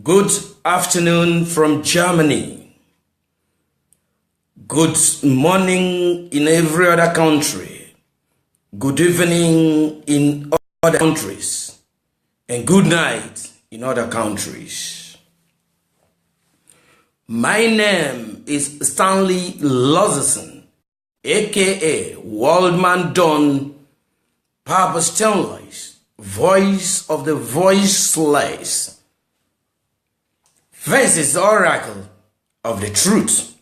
Good afternoon from Germany. Good morning in every other country. Good evening in other countries. And good night in other countries. My name is Stanley Lozison, aka Waldman Don, Papa Stanley's voice of the voiceless. This is the oracle of the truth,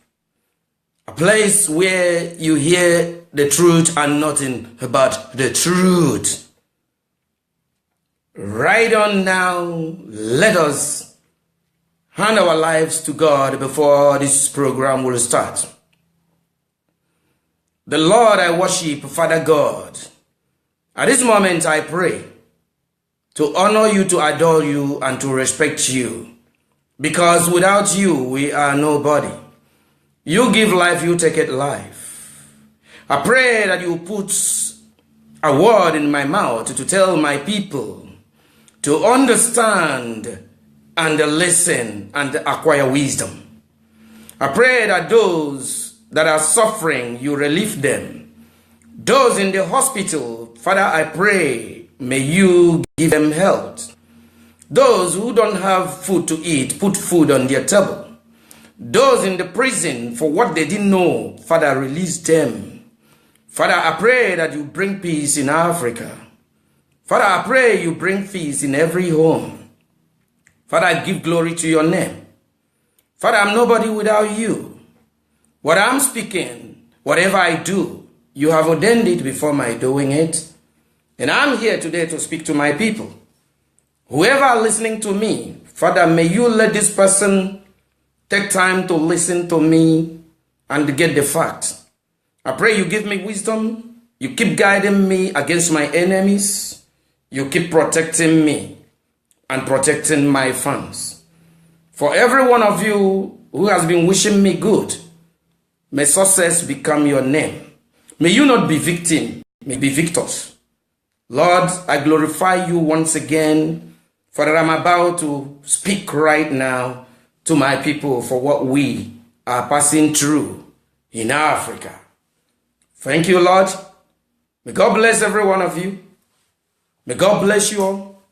a place where you hear the truth and nothing but the truth. Right on now, let us hand our lives to God before this program will start. The Lord I worship, Father God. At this moment I pray to honor you, to adore you, and to respect you. Because without you, we are nobody. You give life, you take it life. I pray that you put a word in my mouth to tell my people to understand and listen and acquire wisdom. I pray that those that are suffering, you relieve them. Those in the hospital, Father, I pray, may you give them health. Those who don't have food to eat, put food on their table. Those in the prison for what they didn't know, Father, release them. Father, I pray that you bring peace in Africa. Father, I pray you bring peace in every home. Father, I give glory to your name. Father, I'm nobody without you. What I'm speaking, whatever I do, you have ordained it before my doing it. And I'm here today to speak to my people. Whoever listening to me, Father, may you let this person take time to listen to me and get the facts. I pray you give me wisdom. You keep guiding me against my enemies. You keep protecting me and protecting my fans. For every one of you who has been wishing me good, may success become your name. May you not be victim, may be victors. Lord, I glorify you once again. Father, I'm about to speak right now to my people for what we are passing through in Africa. Thank you, Lord. May God bless every one of you. May God bless you all.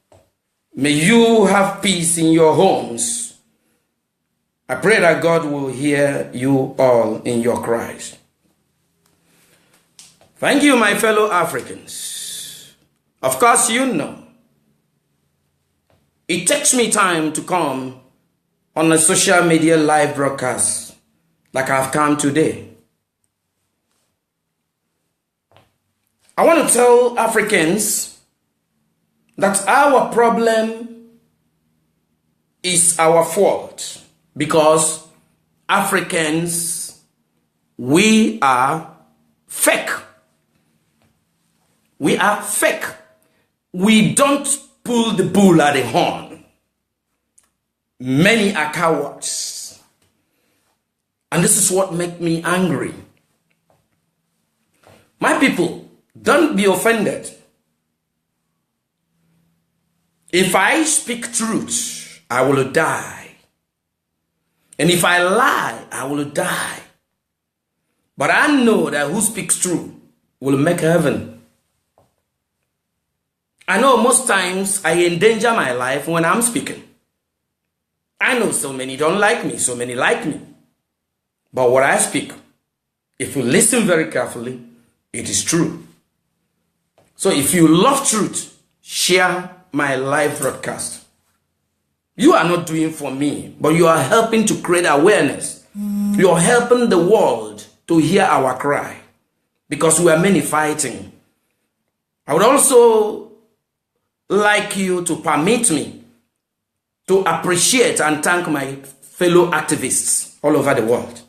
May you have peace in your homes. I pray that God will hear you all in your cries. Thank you, my fellow Africans. Of course, you know, it takes me time to come on a social media live broadcast like I've come today. I want to tell Africans that our problem is our fault because Africans, we are fake. We are fake. We don't pull the bull at the horn. Many are cowards. And this is what makes me angry. My people, don't be offended. If I speak truth, I will die. And if I lie, I will die. But I know that who speaks truth will make heaven. I know most times I endanger my life when I'm speaking. I know so many don't like me, so many like me. But what I speak, if you listen very carefully, it is true. So if you love truth, share my live broadcast. You are not doing for me, but you are helping to create awareness. You are helping the world to hear our cry because we are many fighting. I would also like you to permit me to appreciate and thank my fellow activists all over the world.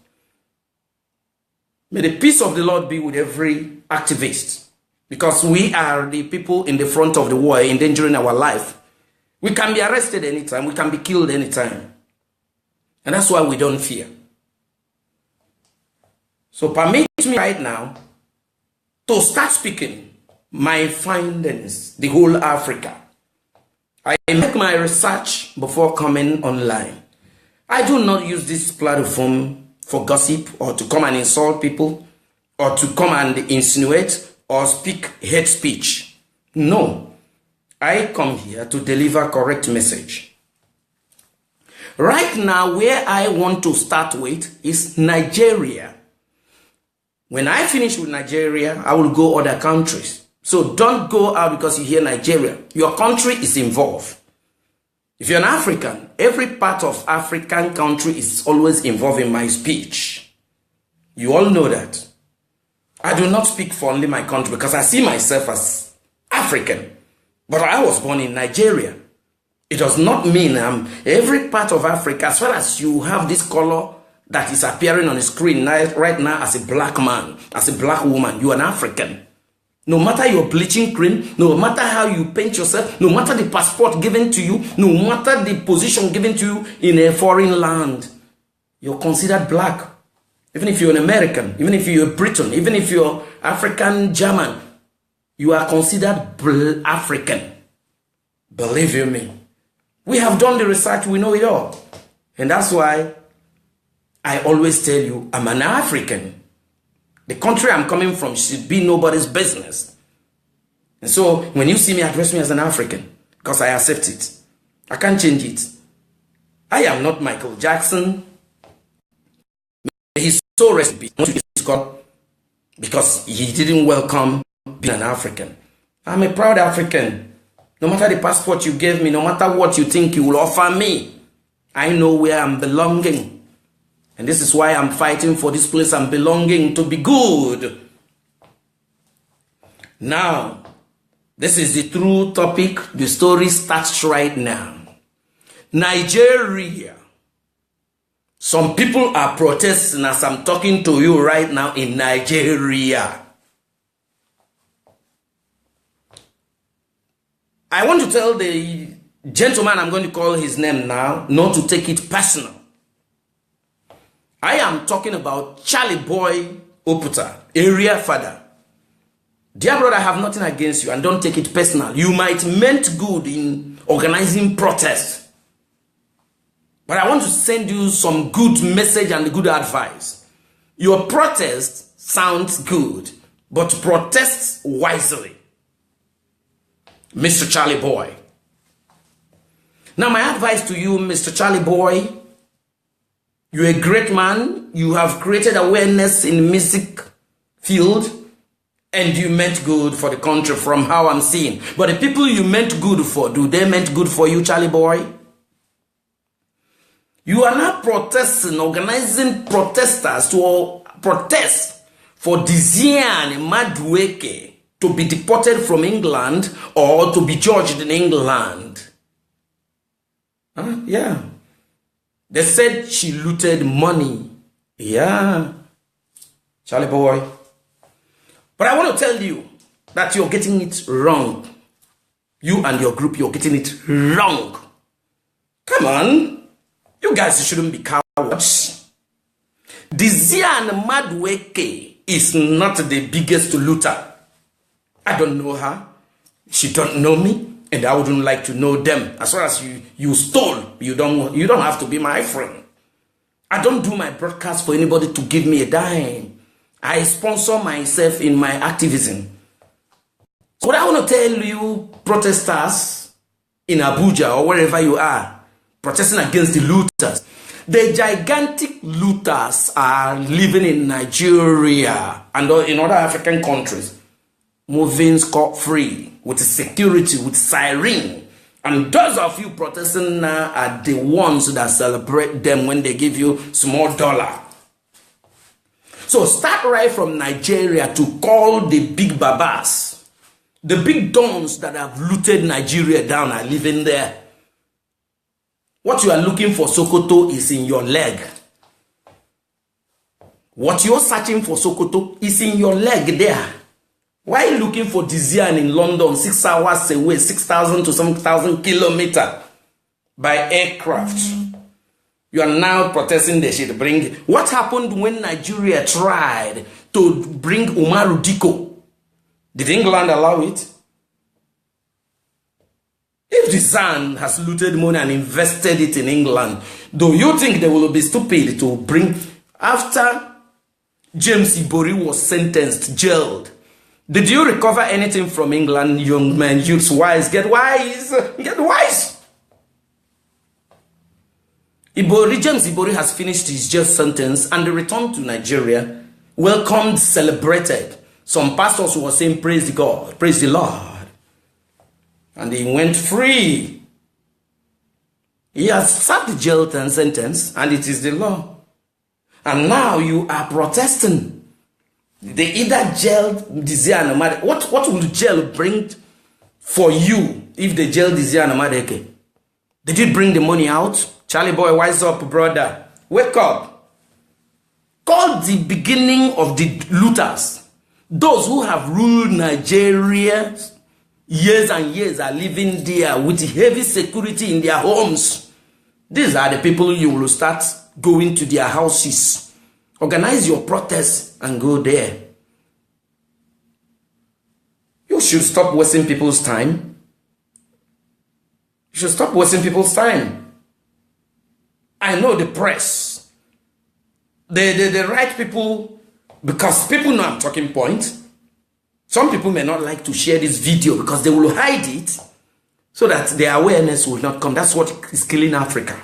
May the peace of the Lord be with every activist, because we are the people in the front of the war endangering our life. We can be arrested anytime, we can be killed anytime. And that's why we don't fear. So permit me right now to start speaking my findings, the whole Africa. I make my research before coming online. I do not use this platform for gossip or to come and insult people or to come and insinuate or speak hate speech. No, I come here to deliver correct message. Right now, where I want to start with is Nigeria. When I finish with Nigeria, I will go other countries. So don't go out because you hear Nigeria. Your country is involved. If you're an African, every part of African country is always involved in my speech. You all know that. I do not speak for only my country because I see myself as African. But I was born in Nigeria. It does not mean every part of Africa, as well as you have this color that is appearing on the screen right now as a black man, as a black woman, you are an African. No matter your bleaching cream, no matter how you paint yourself, no matter the passport given to you, no matter the position given to you in a foreign land, you're considered black. Even if you're an American, even if you're a Briton, even if you're African German, you are considered African. Believe you me. We have done the research, we know it all. And that's why I always tell you, I'm an African. The country I'm coming from should be nobody's business. And so when you see me, address me as an African because I accept it. I can't change it. I am not Michael Jackson. He's so recipe because he didn't welcome being an African. I'm a proud African. No matter the passport you gave me, no matter what you think you will offer me, I know where I'm belonging. And this is why I'm fighting for this place I'm belonging to be good. Now, this is the true topic. The story starts right now. Nigeria. Some people are protesting as I'm talking to you right now in Nigeria. I want to tell the gentleman, I'm going to call his name now, not to take it personal. I am talking about Charlie Boy Oputa, area father. Dear brother, I have nothing against you and don't take it personal. You might meant good in organizing protests. But I want to send you some good message and good advice. Your protest sounds good, but protest wisely. Mr. Charlie Boy. Now my advice to you, Mr. Charlie Boy, you're a great man. You have created awareness in the music field and you meant good for the country from how I'm seeing. But the people you meant good for, do they meant good for you, Charlie Boy? You are now protesting, organizing protesters to protest for Diezani, madueke, to be deported from England or to be judged in England. Yeah. They said she looted money. Yeah. Charlie Boy. But I want to tell you that you're getting it wrong. You and your group, you're getting it wrong. Come on. You guys shouldn't be cowards. Diezani madueke is not the biggest looter. I don't know her. She don't know me. And I wouldn't like to know them. As far as you stole, you don't have to be my friend. I don't do my broadcast for anybody to give me a dime. I sponsor myself in my activism. So what I want to tell you, protesters in Abuja or wherever you are, protesting against the looters. The gigantic looters are living in Nigeria and in other African countries, moving scot-free, with security, with siren. And those of you protesting now are the ones that celebrate them when they give you small dollar. So start right from Nigeria to call the big babas. The big dons that have looted Nigeria down are living there. What you are looking for, Sokoto, is in your leg. What you're searching for, Sokoto, is in your leg there. Why are you looking for Diezani in London, 6 hours away, 6,000 to 7,000 kilometers by aircraft? You are now protesting the shit. What happened when Nigeria tried to bring Umaru Diko? Did England allow it? If the Zan has looted money and invested it in England, do you think they will be stupid to bring... After James Ibori was sentenced, jailed, did you recover anything from England, young men, youths, wise? Get wise! Get wise! James Ibori has finished his jail sentence and returned to Nigeria, welcomed, celebrated. Some pastors were saying, praise God, praise the Lord. And he went free. He has served jail sentence, and it is the law. And now you are protesting. They either jailed Diezani. What will jail bring for you if they jailed Diezani Madueke? Did you bring the money out? Charlie boy, wise up, brother. Wake up. Call the beginning of the looters. Those who have ruled Nigeria years and years are living there with heavy security in their homes. These are the people you will start going to their houses. Organize your protests and go there. You should stop wasting people's time. You should stop wasting people's time. I know the press. The right people, because people know I'm talking point. Some people may not like to share this video because they will hide it so that their awareness will not come. That's what is killing Africa.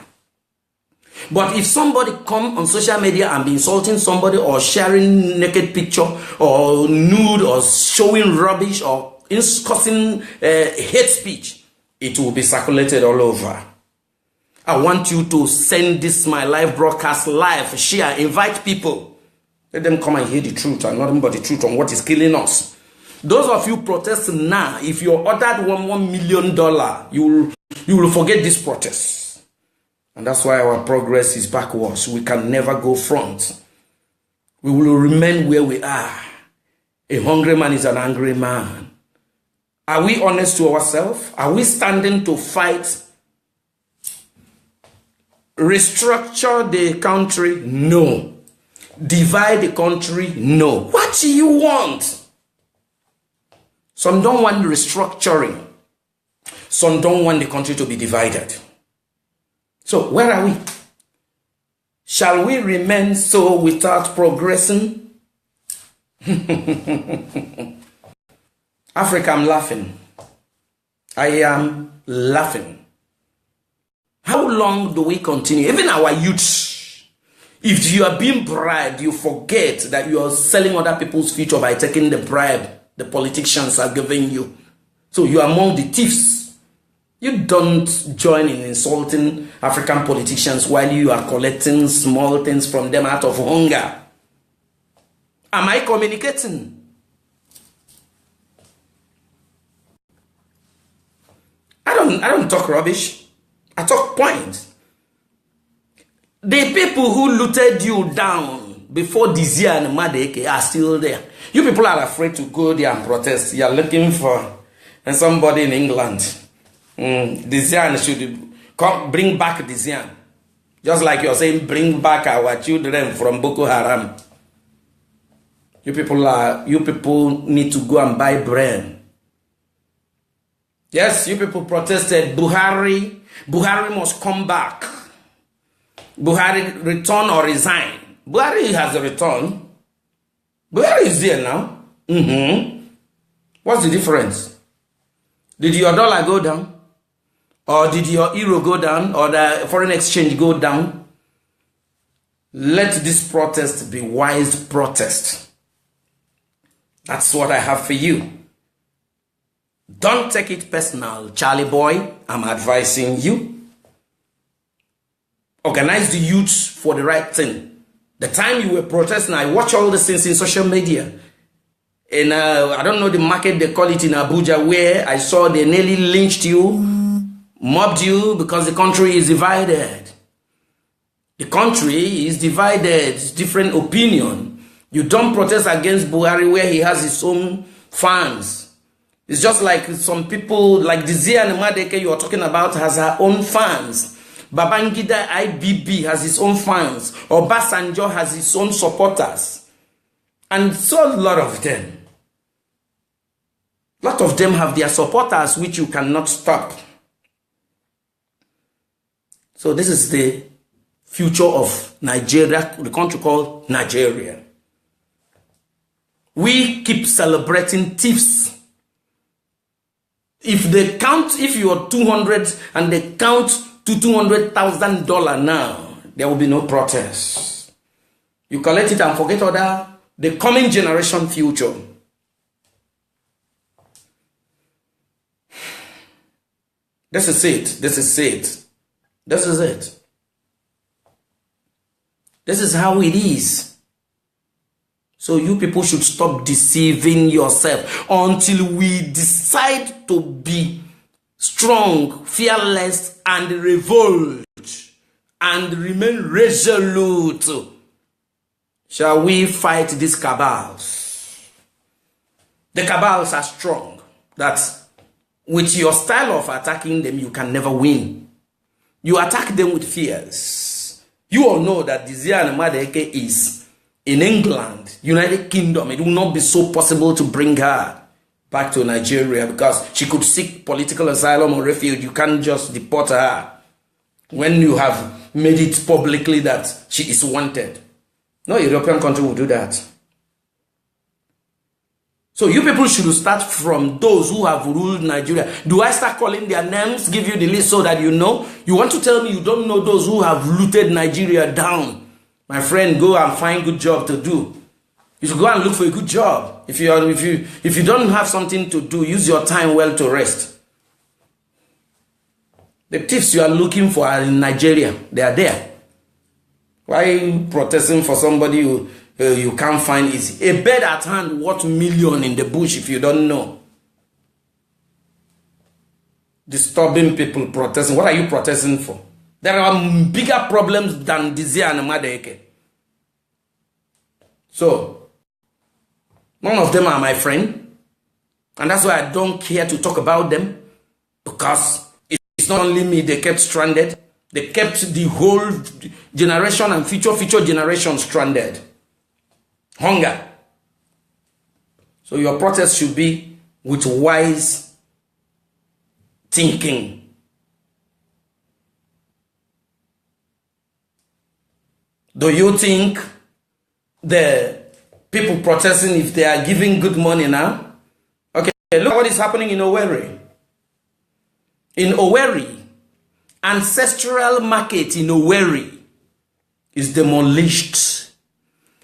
But if somebody come on social media and be insulting somebody or sharing naked picture or nude or showing rubbish or causing hate speech, it will be circulated all over. I want you to send this my live broadcast live, share, invite people. Let them come and hear the truth and nothing but the truth on what is killing us. Those of you protesting now, if you're ordered $1 million, you will forget this protest. And that's why our progress is backwards. We can never go front. We will remain where we are. A hungry man is an angry man. Are we honest to ourselves? Are we standing to fight? Restructure the country? No. Divide the country? No. What do you want? Some don't want restructuring. Some don't want the country to be divided. So where are we? Shall we remain so without progressing? Africa, I'm laughing. I am laughing. How long do we continue? Even our youth, if you are being bribed, you forget that you are selling other people's future by taking the bribe the politicians are giving you. So you are among the thieves. You don't join in insulting African politicians while you are collecting small things from them out of hunger. Am I communicating? I don't talk rubbish. I talk points. The people who looted you down before Diezani and Madueke are still there. You people are afraid to go there and protest. You are looking for somebody in England. Diezani should bring back Diezani. Just like you're saying, bring back our children from Boko Haram. You people need to go and buy bread. Yes, you people protested. Buhari must come back. Buhari return or resign. Buhari has a return. Buhari is there now. What's the difference? Did your dollar go down? Or did your euro go down? Or the foreign exchange go down? Let this protest be wise protest. That's what I have for you. Don't take it personal, Charlie boy. I'm advising you. Organize the youth for the right thing. The time you were protesting, I watch all the things in social media. And I don't know the market they call it in Abuja, where I saw they nearly lynched you, mobbed you because the country is divided. The country is divided, different opinion. You don't protest against Buhari where he has his own fans. It's just like some people, like Diezani and Madueke you are talking about, has her own fans. Babangida IBB has his own fans. Obasanjo has his own supporters. And so a lot of them. A lot of them have their supporters which you cannot stop. So this is the future of Nigeria, the country called Nigeria. We keep celebrating thieves. If you are 200 and they count to $200,000 now, there will be no protest. You collect it and forget other, the coming generation future. This is it. This is it. This is it. This is how it is. So you people should stop deceiving yourself until we decide to be strong, fearless, and revolt, and remain resolute. Shall we fight these cabals? The cabals are strong. That with your style of attacking them, you can never win. You attack them with fears. You all know that Diezani Madueke is in England, United Kingdom. It will not be so possible to bring her back to Nigeria because she could seek political asylum or refuge. You can't just deport her when you have made it publicly that she is wanted. No European country will do that. So you people should start from those who have ruled Nigeria. Do I start calling their names, give you the list so that you know? You want to tell me you don't know those who have looted Nigeria down? My friend, go and find a good job to do. You should go and look for a good job. If you don't have something to do, use your time well to rest. The thieves you are looking for are in Nigeria. They are there. Why are you protesting for somebody who you can't find easy? A bird at hand worth million in the bush if you don't know. Disturbing people protesting. What are you protesting for? There are bigger problems than Diezani Madueke. So, none of them are my friend. And that's why I don't care to talk about them. Because it's not only me they kept stranded. They kept the whole generation and future generations stranded. Hunger. So your protest should be with wise thinking. Do you think the people protesting, if they are giving good money now? Okay, look what is happening in Owerri. In Owerri, ancestral market in Owerri is demolished.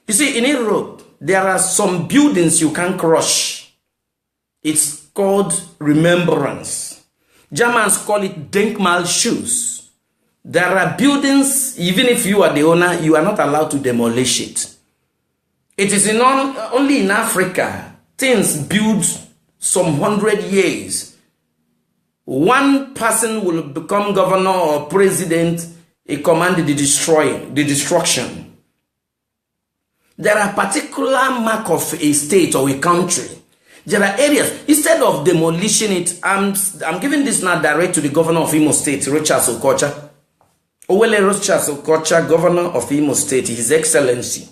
You see, in Europe, there are some buildings you can crush. It's called remembrance. Germans call it Denkmalschutz. There are buildings, even if you are the owner, you are not allowed to demolish it. It is only in Africa, things built some 100 years. One person will become governor or president, he commanded the destruction. There are particular mark of a state or a country. There are areas, instead of demolishing it, I'm giving this now direct to the governor of Imo State, Richard Okocha. Owele Richard Okocha, governor of Imo State, His Excellency.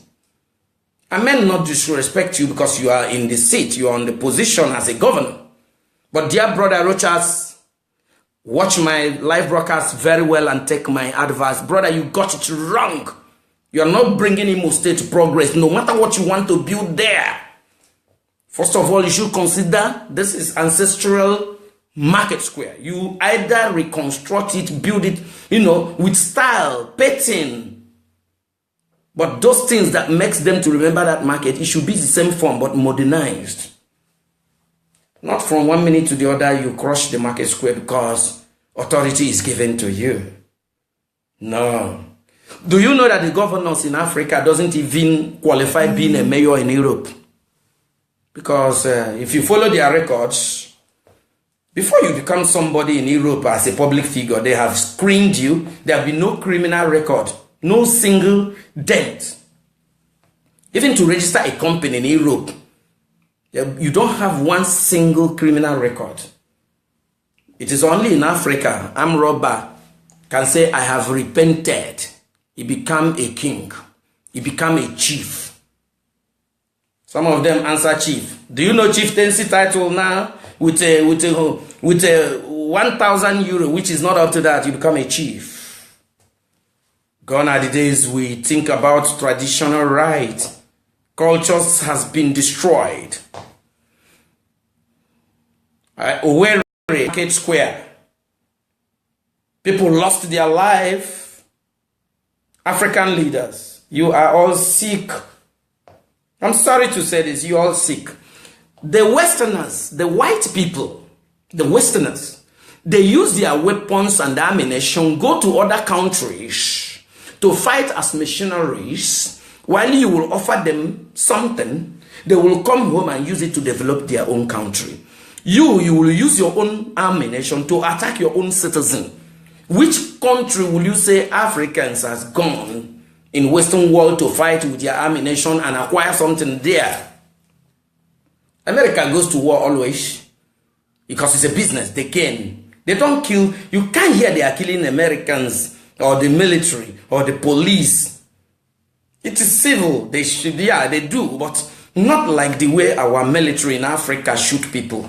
I may not disrespect you because you are in the seat, you are on the position as a governor. But dear brother Richards, watch my live broadcast very well and take my advice. Brother, you got it wrong. You are not bringing Imo State to progress, no matter what you want to build there. First of all, you should consider this is ancestral market square. You either reconstruct it, build it, with style, pattern. But those things that makes them to remember that market, it should be the same form, but modernized. Not from one minute to the other, you crush the market square because authority is given to you. No. Do you know that the governors in Africa doesn't even qualify being a mayor in Europe? Because if you follow their records, before you become somebody in Europe as a public figure, they have screened you. There will be no criminal record, no single dent. Even to register a company in Europe, you don't have one single criminal record. It is only in Africa, armed robber can say, I have repented. He become a king. He become a chief. Some of them answer chief. Do you know chieftaincy title now? With a 1,000 euro, which is not up to that, you become a chief. Gone are the days we think about traditional rights. Cultures has been destroyed. Owerri Market Square. People lost their life. African leaders, you are all sick. I'm sorry to say this, you are all sick. The Westerners, the white people, the Westerners, they use their weapons and ammunition, go to other countries to fight as missionaries, while you will offer them something, they will come home and use it to develop their own country. You will use your own ammunition to attack your own citizen. Which country will you say Africans has gone in Western world to fight with their ammunition and acquire something there? America goes to war always because it's a business. They can. They don't kill. You can't hear they are killing Americans or the military or the police. It is civil. They should, yeah, they do, but not like the way our military in Africa shoot people.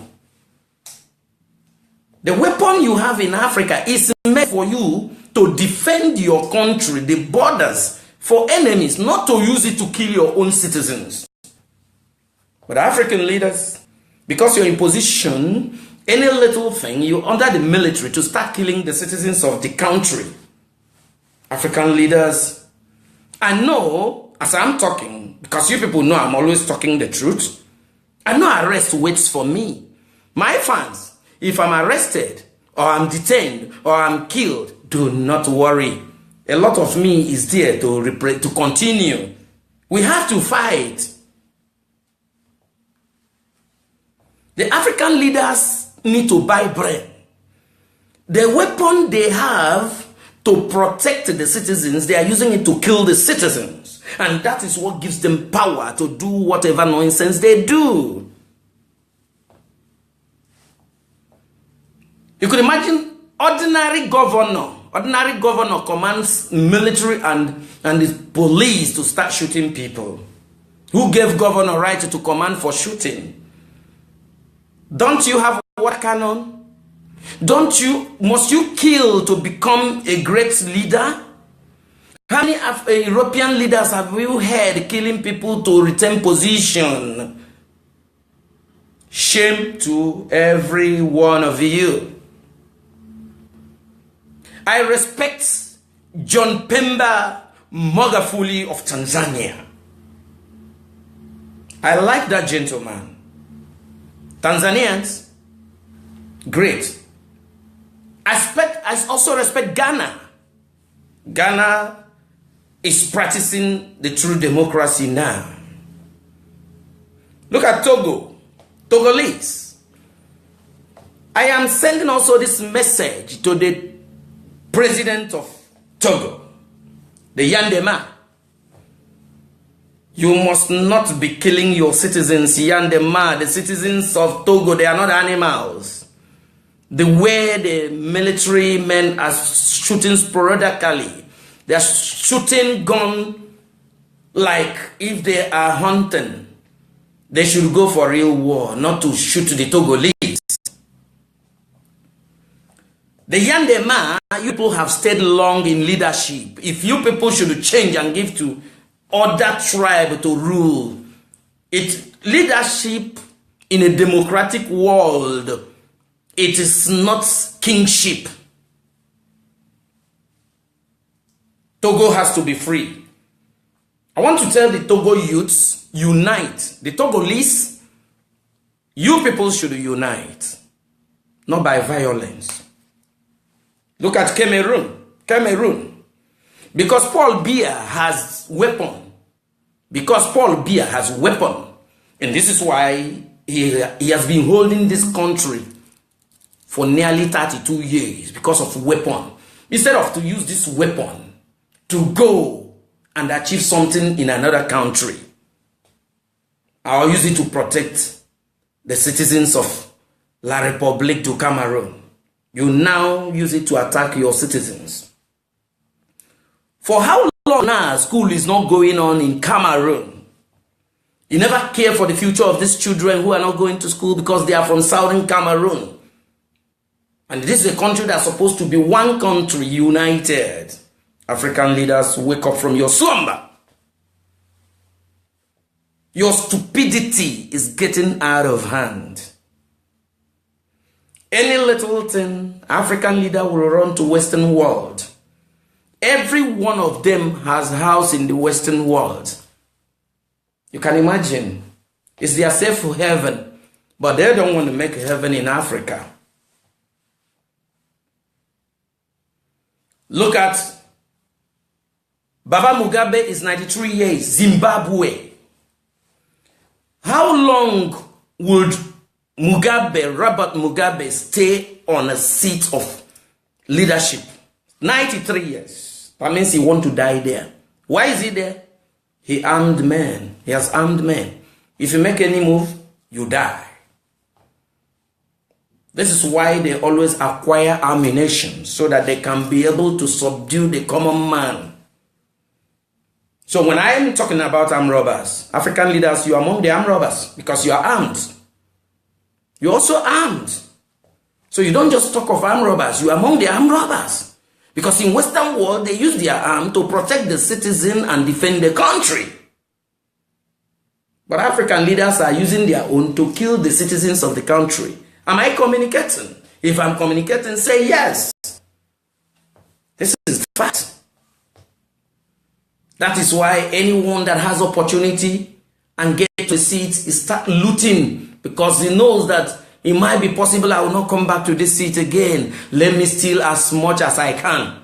The weapon you have in Africa is meant for you to defend your country, the borders, for enemies, not to use it to kill your own citizens. But African leaders, because you're in position, any little thing, you're under the military to start killing the citizens of the country. African leaders, I know, as I'm talking, because you people know I'm always talking the truth, I know arrest waits for me. My fans, if I'm arrested, or I'm detained, or I'm killed, do not worry. A lot of me is there to continue. We have to fight. The African leaders need to buy bread. The weapon they have to protect the citizens, they are using it to kill the citizens. And that is what gives them power to do whatever nonsense they do. You could imagine ordinary governor commands military and the police to start shooting people. Who gave governor right to command for shooting? Don't you have water cannon? Must you kill to become a great leader? How many European leaders have you heard killing people to retain position? Shame to every one of you. I respect John Pemba Magufuli of Tanzania. I like that gentleman. Tanzanians, great. I also respect Ghana. Ghana is practicing the true democracy now. Look at Togo, Togolese. I am sending also this message to the President of Togo, the Yandema. You must not be killing your citizens, Yandema. The citizens of Togo, they are not animals. The way the military men are shooting sporadically, they are shooting gun like if they are hunting. They should go for real war, not to shoot the Togolese. The Yandema, you people have stayed long in leadership. If you people should change and give to other tribe to rule, leadership in a democratic world, it is not kingship. Togo has to be free. I want to tell the Togo youths, unite. The Togolese, you people should unite, not by violence. Look at Cameroon. Because Paul Biya has weapon. And this is why he has been holding this country for nearly 32 years because of weapon. Instead of to use this weapon to go and achieve something in another country, I'll use it to protect the citizens of La République du Cameroon. You now use it to attack your citizens. For how long now school is not going on in Cameroon? You never care for the future of these children who are not going to school because they are from southern Cameroon. And this is a country that's supposed to be one country, united. African leaders, wake up from your slumber. Your stupidity is getting out of hand. Any little thing, African leader will run to Western world. Every one of them has house in the Western world. You can imagine. It's their safe heaven. But they don't want to make heaven in Africa. Look at Baba Mugabe is 93 years, Zimbabwe. How long would Robert Mugabe, stay on a seat of leadership? 93 years. That means he wants to die there. Why is he there? He armed men. He has armed men. If you make any move, you die. This is why they always acquire ammunition, so that they can be able to subdue the common man. So when I am talking about armed robbers, African leaders, you are among the armed robbers because you are armed. You're also armed. So you don't just talk of armed robbers, you are among the armed robbers. Because in Western world, they use their arm to protect the citizen and defend the country. But African leaders are using their own to kill the citizens of the country. Am I communicating? If I'm communicating, say yes. This is the fact. That is why anyone that has opportunity and get to a seat is start looting, because he knows that it might be possible I will not come back to this seat again. Let me steal as much as I can.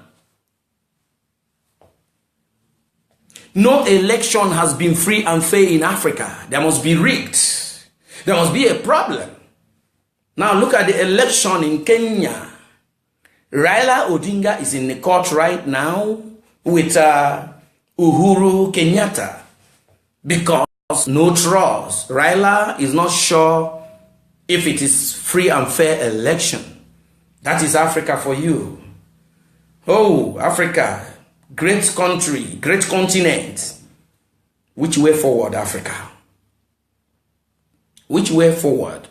No election has been free and fair in Africa. There must be rigged. There must be a problem. Now look at the election in Kenya. Raila Odinga is in the court right now with Uhuru Kenyatta because no trust. Raila is not sure if it is free and fair election. That is Africa for you. Oh, Africa, great country, great continent. Which way forward, Africa? Which way forward?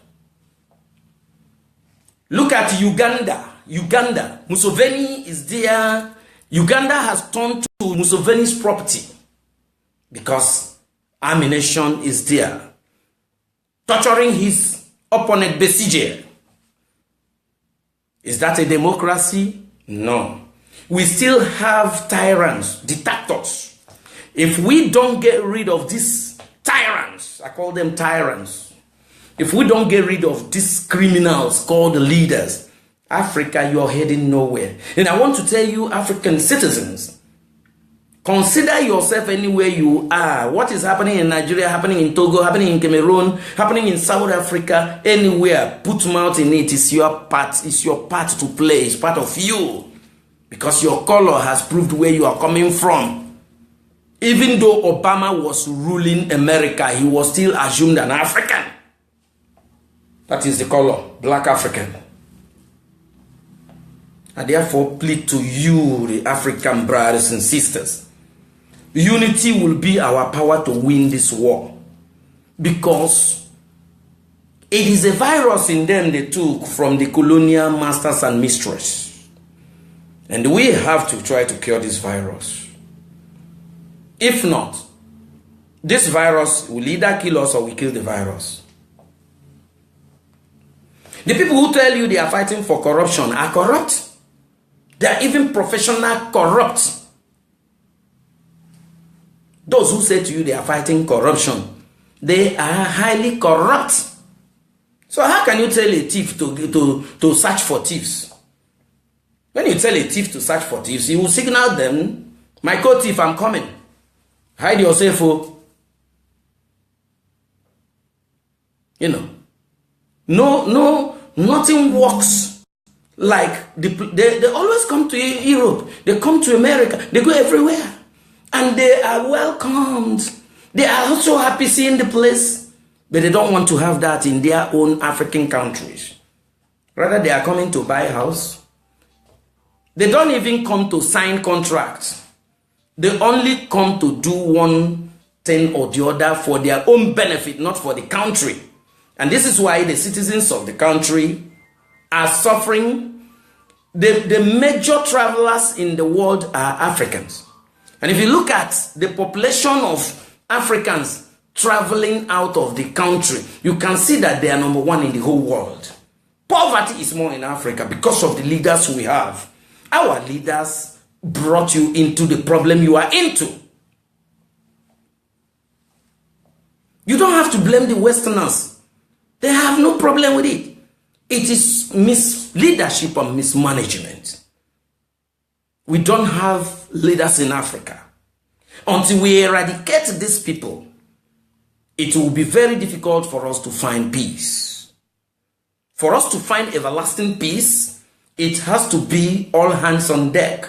Look at Uganda. Uganda. Museveni is there. Uganda has turned to Museveni's property because ammunition is there. Torturing his opponent, Besigye. Is that a democracy? No. We still have tyrants, dictators. If we don't get rid of these tyrants, I call them tyrants. If we don't get rid of these criminals called leaders, Africa, you're heading nowhere. And I want to tell you, African citizens, consider yourself anywhere you are. What is happening in Nigeria, happening in Togo, happening in Cameroon, happening in South Africa, anywhere, put mouth in it. It's your part to play. It's part of you. Because your color has proved where you are coming from. Even though Obama was ruling America, he was still assumed an African. That is the color, black African. I therefore plead to you, the African brothers and sisters. Unity will be our power to win this war. Because it is a virus in them they took from the colonial masters and mistresses. And we have to try to cure this virus. If not, this virus will either kill us or we kill the virus. The people who tell you they are fighting for corruption are corrupt. They are even professional corrupt. Those who say to you they are fighting corruption, they are highly corrupt. So how can you tell a thief to search for thieves? When you tell a thief to search for thieves, you will signal them, my co-thief, I'm coming. Hide yourself, oh. You know. No, nothing works like they always come to Europe, they come to America, they go everywhere, and they are welcomed. They are also happy seeing the place, but they don't want to have that in their own African countries. Rather, they are coming to buy a house. They don't even come to sign contracts. They only come to do one thing or the other for their own benefit, not for the country. And this is why the citizens of the country are suffering the major travelers in the world are Africans. And if you look at the population of Africans traveling out of the country, you can see that they are number one in the whole world. Poverty is more in Africa because of the leaders we have. Our leaders brought you into the problem you are into. You don't have to blame the Westerners. They have no problem with it. It is misleadership and mismanagement. We don't have leaders in Africa. Until we eradicate these people, it will be very difficult for us to find peace. For us to find everlasting peace, it has to be all hands on deck.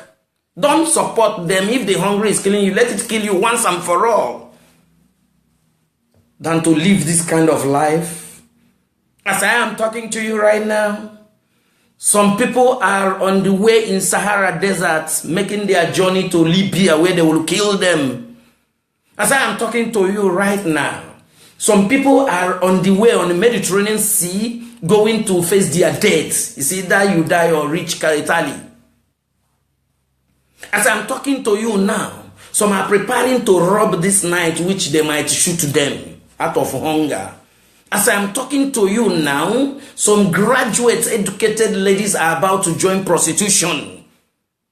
Don't support them. If the hunger is killing you, let it kill you once and for all. Than to live this kind of life. As I am talking to you right now, some people are on the way in Sahara Desert making their journey to Libya where they will kill them. As I am talking to you right now, some people are on the way on the Mediterranean Sea going to face their death. It's either you die or reach Italy. As I'm talking to you now, some are preparing to rob this night which they might shoot them out of hunger. As I'm talking to you now, some graduate educated ladies are about to join prostitution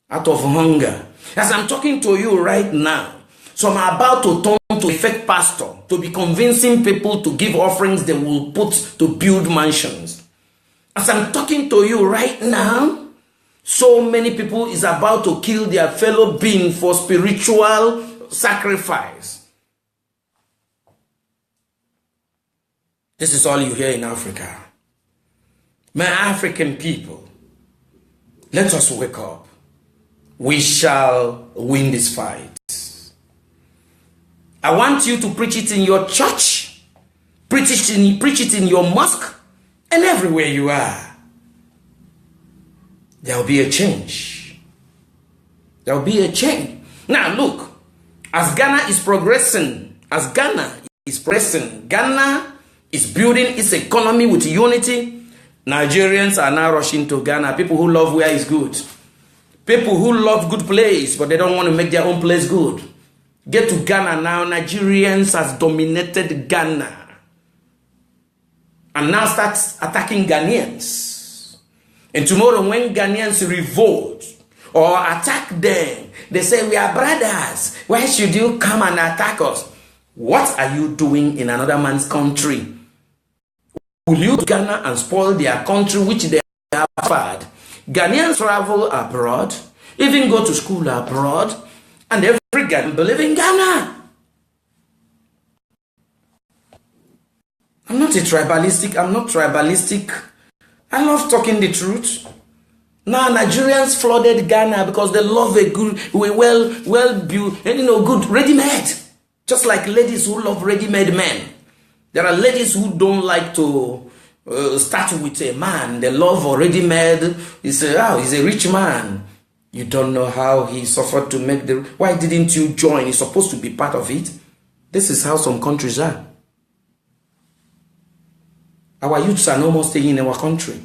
out of hunger. As I'm talking to you right now, some are about to turn to a fake pastor to be convincing people to give offerings they will put to build mansions. As I'm talking to you right now, so many people is about to kill their fellow being for spiritual sacrifice. This is all you hear in Africa. My African people, let us wake up. We shall win this fight. I want you to preach it in your church, preach it in your mosque, and everywhere you are. There will be a change. There will be a change. Now look, as Ghana is progressing, Ghana is building its economy with unity. Nigerians are now rushing to Ghana. People who love where is good. People who love good place, but they don't want to make their own place good. Get to Ghana now. Nigerians has dominated Ghana. And now starts attacking Ghanaians. And tomorrow when Ghanaians revolt or attack them, they say, we are brothers. Why should you come and attack us? What are you doing in another man's country? Will you go to Ghana and spoil their country which they have had? Ghanaians travel abroad, even go to school abroad, and every Ghanaian believe in Ghana. I'm not tribalistic. I love talking the truth. Now Nigerians flooded Ghana because they love a good, well built, good ready-made. Just like ladies who love ready-made men. There are ladies who don't like to start with a man. They love already made. He's a rich man. You don't know how he suffered to make the... Why didn't you join? He's supposed to be part of it. This is how some countries are. Our youths are no more staying in our country.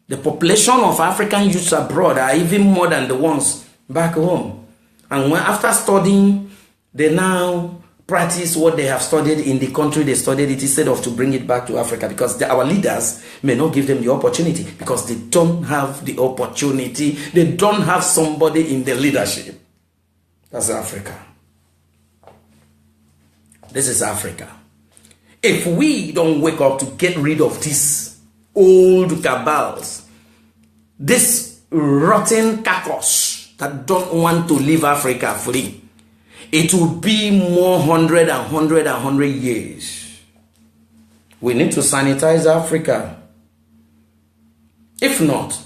The population of African youths abroad are even more than the ones back home. And when after studying, they now practice what they have studied in the country they studied it instead of to bring it back to Africa, because our leaders may not give them the opportunity because they don't have the opportunity. They don't have somebody in the leadership. That's Africa. This is Africa. If we don't wake up to get rid of these old cabals, this rotten carcass that don't want to leave Africa free, it will be more 100 years. We need to sanitize Africa. If not,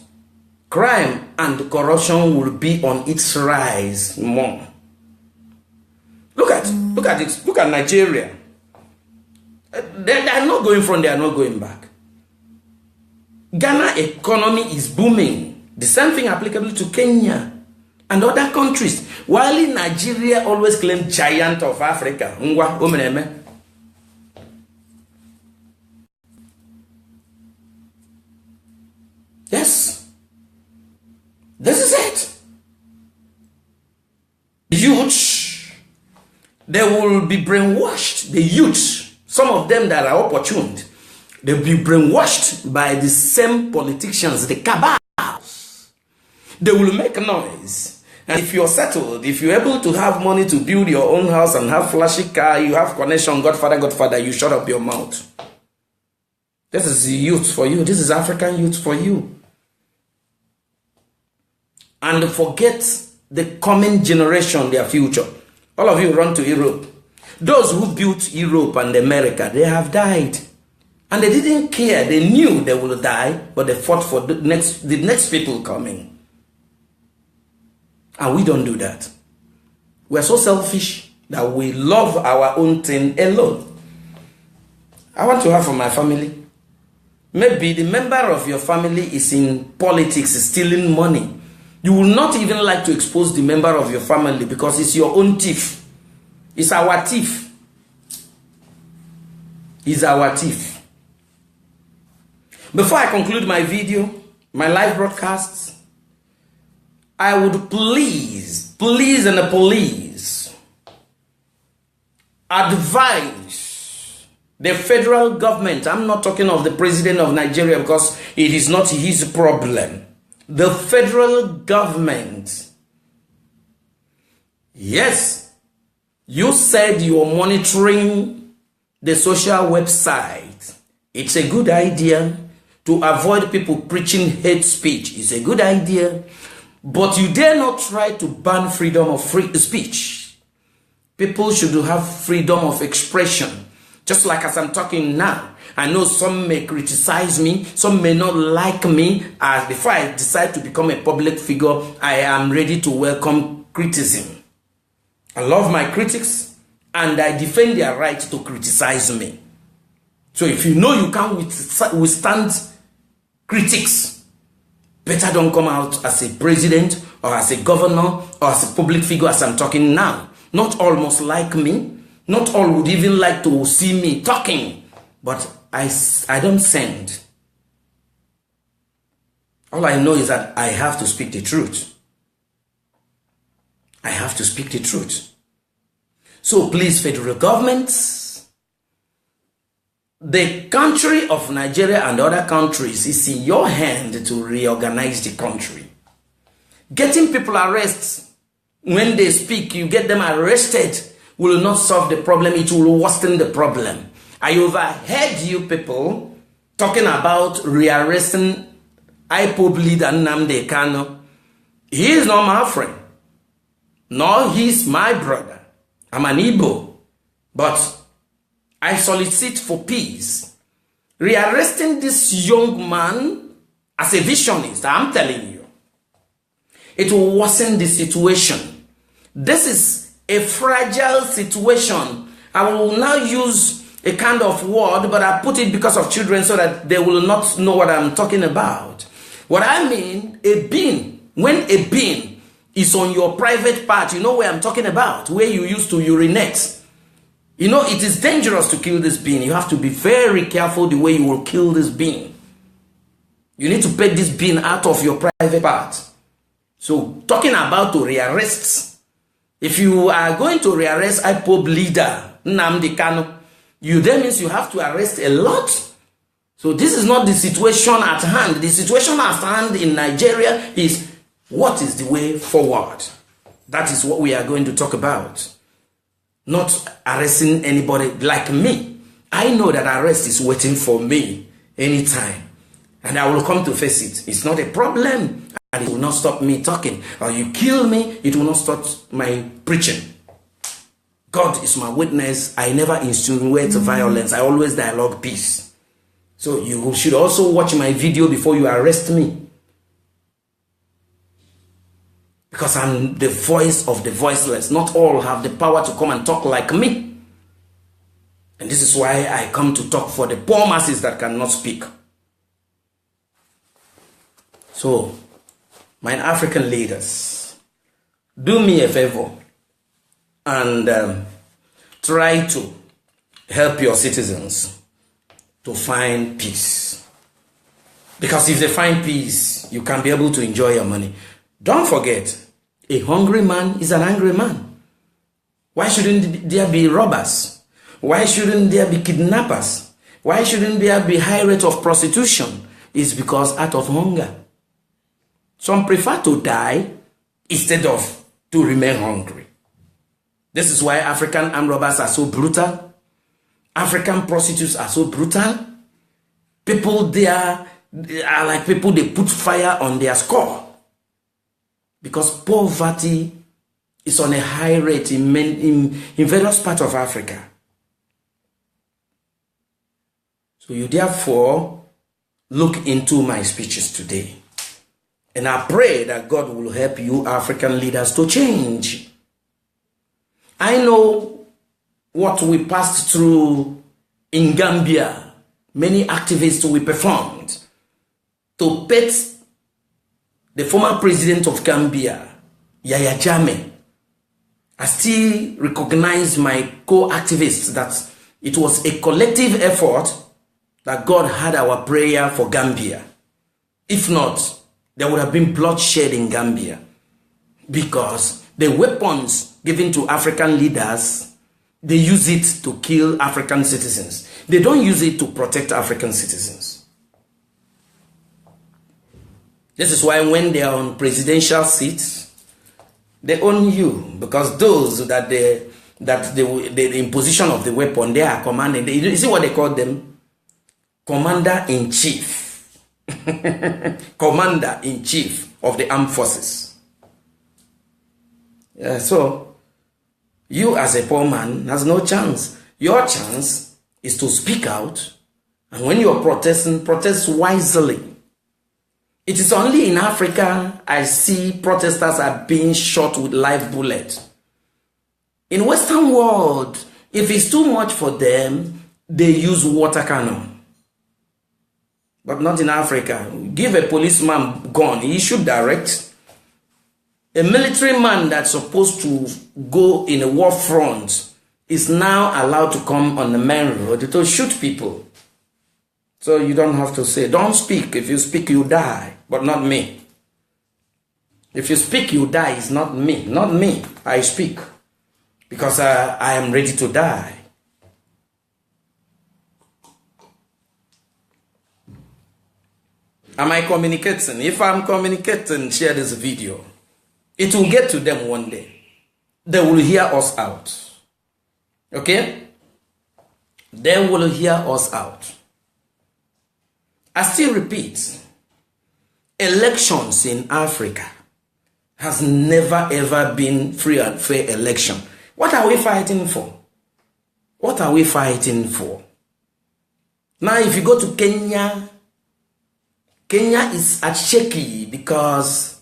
crime and corruption will be on its rise more. Look at it. Look at Nigeria. They are not going front, they are not going back. Ghana economy is booming. The same thing applicable to Kenya and other countries. While in Nigeria always claim giant of Africa. Yes. youth, they will be brainwashed. The youth, some of them that are opportune, they'll be brainwashed by the same politicians, the cabals. They will make noise. And if you're settled, if you're able to have money to build your own house and have flashy car, you have connection, Godfather, you shut up your mouth. This is the youth for you. This is African youth for you. And forget the coming generation, their future. All of you run to Europe. Those who built Europe and America, they have died. And they didn't care. They knew they would die, but they fought for the next people coming. And we don't do that. We're so selfish that we love our own thing alone. I want to have for my family. Maybe the member of your family is in politics, is stealing money. You will not even like to expose the member of your family because it's your own thief. It's our thief. It's our thief. Before I conclude my video, my live broadcasts, I would please advise the federal government. I'm not talking of the president of Nigeria because it is not his problem. The federal government. Yes, you said you're monitoring the social website. It's a good idea to avoid people preaching hate speech. It's a good idea. But you dare not try to ban freedom of free speech. People should have freedom of expression. Just like as I'm talking now. I know some may criticize me. Some may not like me. As before I decide to become a public figure, I am ready to welcome criticism. I love my critics. And I defend their right to criticize me. So if you know you can't withstand critics, better don't come out as a president or as a governor or as a public figure as I'm talking now. Not all must like me. Not all would even like to see me talking. But I don't send. All I know is that I have to speak the truth. I have to speak the truth. So please, federal governments, the country of Nigeria and other countries is in your hand to reorganize the country. Getting people arrested, when they speak, you get them arrested, will not solve the problem, it will worsen the problem. I overheard you people talking about rearresting IPOB leader Nnamdi Kanu. He is not my friend, nor he's my brother. I'm an Igbo, but I solicit for peace. Rearresting this young man as a visionist, I'm telling you, it will worsen the situation. This is a fragile situation. I will now use a kind of word, but I put it because of children so that they will not know what I'm talking about. What I mean, a bean, when a bean is on your private part, you know where I'm talking about, where you used to urinate. You know, it is dangerous to kill this bean. You have to be very careful the way you will kill this bean. You need to take this bean out of your private part. So, talking about to rearrest, if you are going to rearrest IPOB leader Nnamdi Kanu, that means you have to arrest a lot. So this is not the situation at hand. The situation at hand in Nigeria is what is the way forward. That is what we are going to talk about. Not arresting anybody like me. I know that arrest is waiting for me anytime. And I will come to face it. It's not a problem. And it will not stop me talking. Or you kill me, it will not stop my preaching. God is my witness. I never insinuate violence. I always dialogue peace. So you should also watch my video before you arrest me. Because I'm the voice of the voiceless. Not all have the power to come and talk like me. And this is why I come to talk for the poor masses that cannot speak. So, my African leaders, do me a favor and try to help your citizens to find peace. Because if they find peace, you can be able to enjoy your money. Don't forget, A hungry man is an angry man. Why shouldn't there be robbers? Why shouldn't there be kidnappers? Why shouldn't there be high rate of prostitution? It's because out of hunger. Some prefer to die instead of to remain hungry. This is why African armed robbers are so brutal. African prostitutes are so brutal. People there are like people they put fire on their skull. Because poverty is on a high rate in various parts of Africa. So you therefore look into my speeches today. And I pray that God will help you African leaders to change. I know what we passed through in Gambia. Many activists we performed to pet the former president of Gambia, Yahya Jammeh. I still recognize my co-activists that it was a collective effort that God had our prayer for Gambia. If not, there would have been bloodshed in Gambia, because the weapons given to African leaders, they use it to kill African citizens. They don't use it to protect African citizens. This is why when they are on presidential seats, they own you, because those that the imposition of the weapon, they are commanding. You see what they call them? Commander-in-chief. Commander-in-chief of the armed forces. Yeah, so you as a poor man has no chance. Your chance is to speak out, and when you are protesting, protest wisely. It is only in Africa I see protesters are being shot with live bullets. In Western world, if it's too much for them, they use water cannon. But not in Africa. Give a policeman gun, he should direct. A military man that's supposed to go in a war front is now allowed to come on the main road to shoot people. So you don't have to say, don't speak. If you speak, you die. But not me. If you speak, you die. It's not me. Not me. I speak. Because I am ready to die. Am I communicating? If I'm communicating, share this video. It will get to them one day. They will hear us out. Okay? They will hear us out. I still repeat, elections in Africa has never ever been free and fair election. What are we fighting for? What are we fighting for? Now if you go to Kenya, Kenya is at shaky because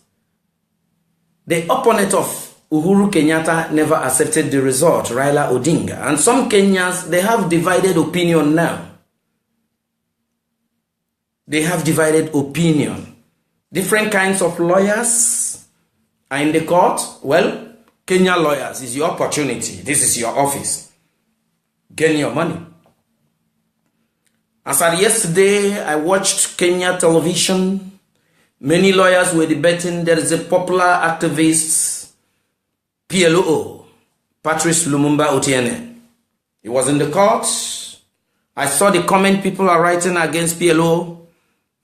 the opponent of Uhuru Kenyatta never accepted the result, Raila Odinga. And some Kenyans, they have divided opinion now. They have divided opinion. Different kinds of lawyers are in the court. Well, Kenya lawyers is your opportunity. This is your office. Gain your money. As of yesterday, I watched Kenya television. Many lawyers were debating. There is a popular activist, PLO, Patrice Lumumba Otiene. He was in the court. I saw the comment people are writing against PLO.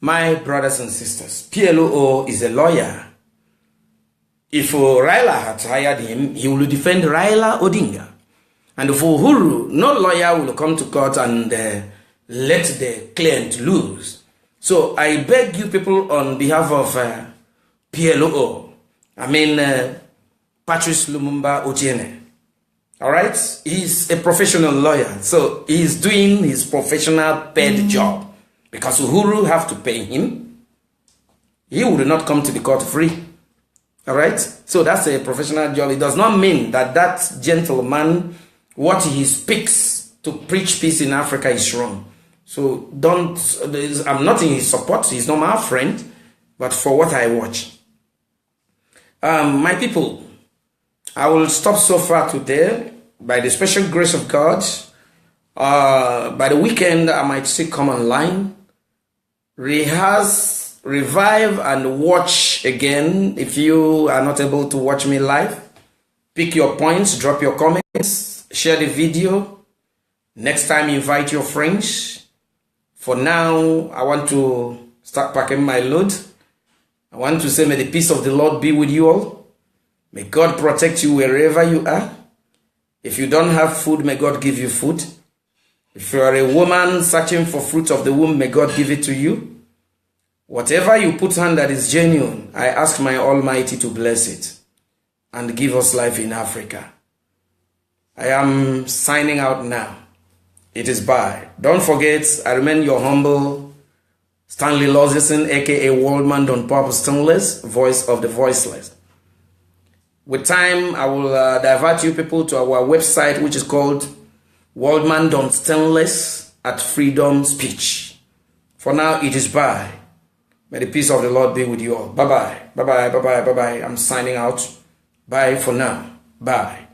My brothers and sisters, PLO is a lawyer. If Raila had hired him, he will defend Raila Odinga. And for Uhuru, no lawyer will come to court and let the client lose. So I beg you people on behalf of PLO, Patrice Lumumba Otiene. All right? He's a professional lawyer. So he's doing his professional paid job. Because Uhuru have to pay him. He would not come to the court free. All right? So that's a professional job. It does not mean that that gentleman, what he speaks to preach peace in Africa is wrong. So don't, I'm not in his support. He's not my friend. But for what I watch. My people, I will stop so far today. By the special grace of God, by the weekend, I might still come online, rehearse revive and watch again. If you are not able to watch me live, pick your points, drop your comments, share the video. Next time, invite your friends. For now, I want to start packing my load. I want to say, may the peace of the Lord be with you all. May God protect you wherever you are. If you don't have food, may God give you food. If you are a woman searching for fruit of the womb, may God give it to you. Whatever you put on that is genuine, I ask my Almighty to bless it and give us life in Africa. I am signing out now. It is bye. Don't forget, I remain your humble Stanley Lozison, aka Waldman Don Papa Stainless, voice of the voiceless. With time, I will divert you people to our website, which is called Waldman Don Stainless at Freedom Speech. For now, it is bye. May the peace of the Lord be with you all. Bye-bye. Bye-bye. Bye-bye. Bye-bye. I'm signing out. Bye for now. Bye.